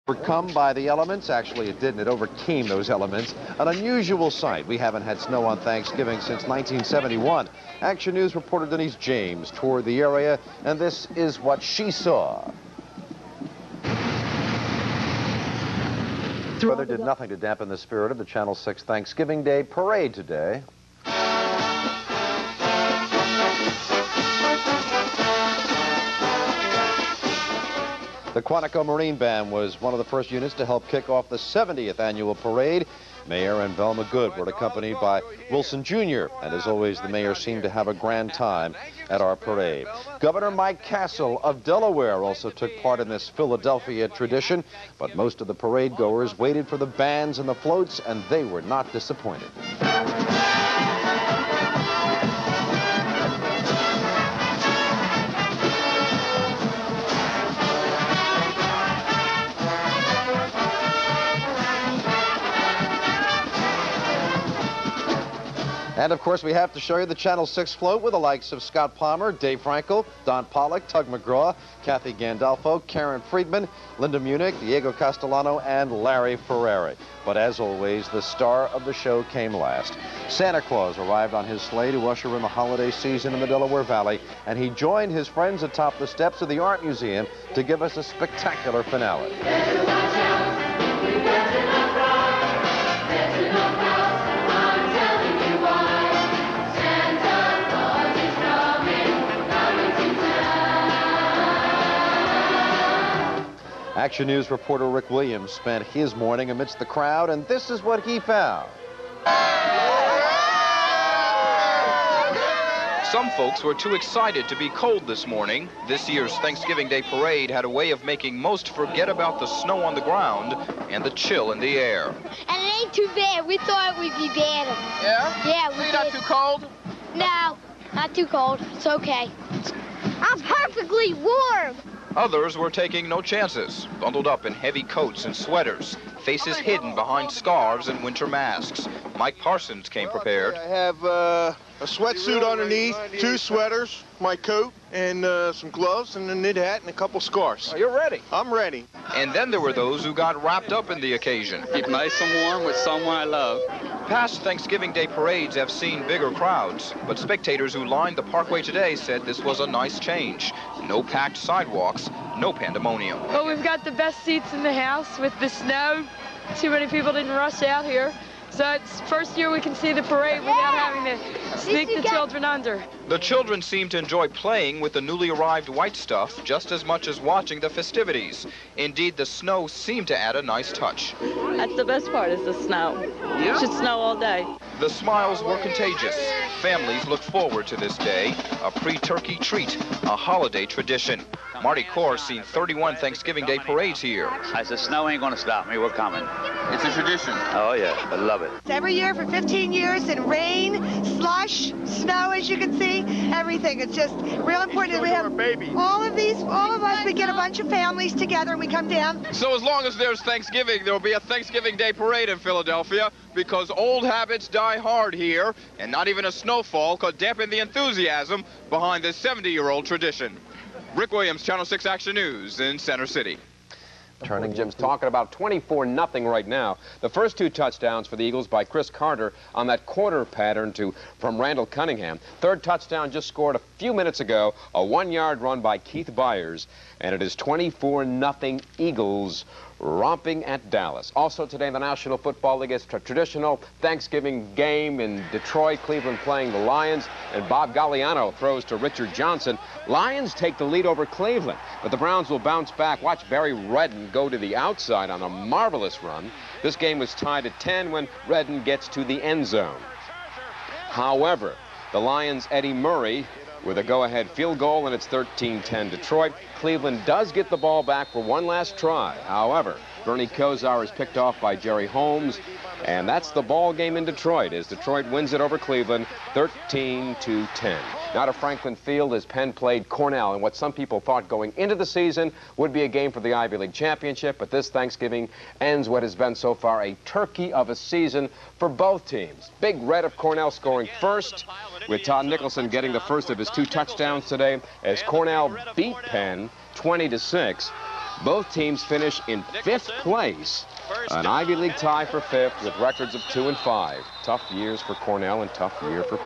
Overcome by the elements. Actually, it didn't. It overcame those elements. An unusual sight. We haven't had snow on Thanksgiving since 1971. Action News reporter Denise James toured the area, and this is what she saw. Weather did nothing to dampen the spirit of the Channel 6 Thanksgiving Day parade today. The Quantico Marine Band was one of the first units to help kick off the 70th annual parade. Mayor and Velma Good were accompanied by Wilson Jr., and as always, the mayor seemed to have a grand time at our parade. Governor Mike Castle of Delaware also took part in this Philadelphia tradition, but most of the parade goers waited for the bands and the floats, and they were not disappointed. And, of course, we have to show you the Channel 6 float with the likes of Scott Palmer, Dave Frankel, Don Pollock, Tug McGraw, Kathy Gandolfo, Karen Friedman, Linda Munich, Diego Castellano, and Larry Ferrari. But, as always, the star of the show came last. Santa Claus arrived on his sleigh to usher in the holiday season in the Delaware Valley, and he joined his friends atop the steps of the Art Museum to give us a spectacular finale. Action News reporter Rick Williams spent his morning amidst the crowd, and this is what he found. Some folks were too excited to be cold this morning. This year's Thanksgiving Day parade had a way of making most forget about the snow on the ground and the chill in the air. And it ain't too bad. We thought it would be better. Yeah? Yeah, So you're not too cold? No, not too cold. It's okay. I'm perfectly warm. Others were taking no chances, bundled up in heavy coats and sweaters, faces hidden behind scarves and winter masks. Mike Parsons came prepared. I have a sweatsuit underneath, 2 sweaters, my coat, and some gloves, and a knit hat, and a couple scarves. Oh, you're ready. I'm ready. And then there were those who got wrapped up in the occasion. Keep nice and warm with someone I love. Past Thanksgiving Day parades have seen bigger crowds, but spectators who lined the parkway today said this was a nice change. No packed sidewalks, no pandemonium. Well, we've got the best seats in the house with the snow. Too many people didn't rush out here. So it's the first year we can see the parade without having to sneak the children under. The children seem to enjoy playing with the newly arrived white stuff just as much as watching the festivities. Indeed, the snow seemed to add a nice touch. That's the best part, is the snow. Yeah? It should snow all day. The smiles were contagious. Families look forward to this day, a pre-turkey treat, a holiday tradition. Marty Corr's seen 31 Thanksgiving Day parades here. I said, snow ain't gonna stop me, we're coming. It's a tradition. Oh yeah, I love it. Every year for 15 years in rain, slush, snow, as you can see, everything. It's just real important that we have all of us, we get a bunch of families together and we come down. So as long as there's Thanksgiving, there will be a Thanksgiving Day parade in Philadelphia, because old habits die hard here, and not even a snowfall could dampen the enthusiasm behind this 70-year-old tradition. Rick Williams, Channel 6 Action News in Center City. Turning, Jim's talking about 24-0 right now. The first 2 touchdowns for the Eagles by Chris Carter on that quarter pattern from Randall Cunningham. Third touchdown just scored a few minutes ago, a 1-yard run by Keith Byers, and it is 24-0 Eagles romping at Dallas. Also today, the National Football League is a traditional Thanksgiving game in Detroit, Cleveland playing the Lions, and Bob Galliano throws to Richard Johnson. Lions take the lead over Cleveland, but the Browns will bounce back. Watch Barry Redden go to the outside on a marvelous run. This game was tied at 10 when Redden gets to the end zone. However, the Lions' Eddie Murray with a go-ahead field goal, and it's 13-10 Detroit. Cleveland does get the ball back for one last try. However, Bernie Kosar is picked off by Jerry Holmes, and that's the ball game in Detroit as Detroit wins it over Cleveland 13-10. Now to Franklin Field as Penn played Cornell in what some people thought going into the season would be a game for the Ivy League Championship, but this Thanksgiving ends what has been so far a turkey of a season for both teams. Big Red of Cornell scoring first, with Todd Nicholson getting the first of his 2 touchdowns today as Cornell beat Penn 20-6. Both teams finish in 5th place. An Ivy League tie for 5th with records of 2 and 5. Tough years for Cornell and tough year for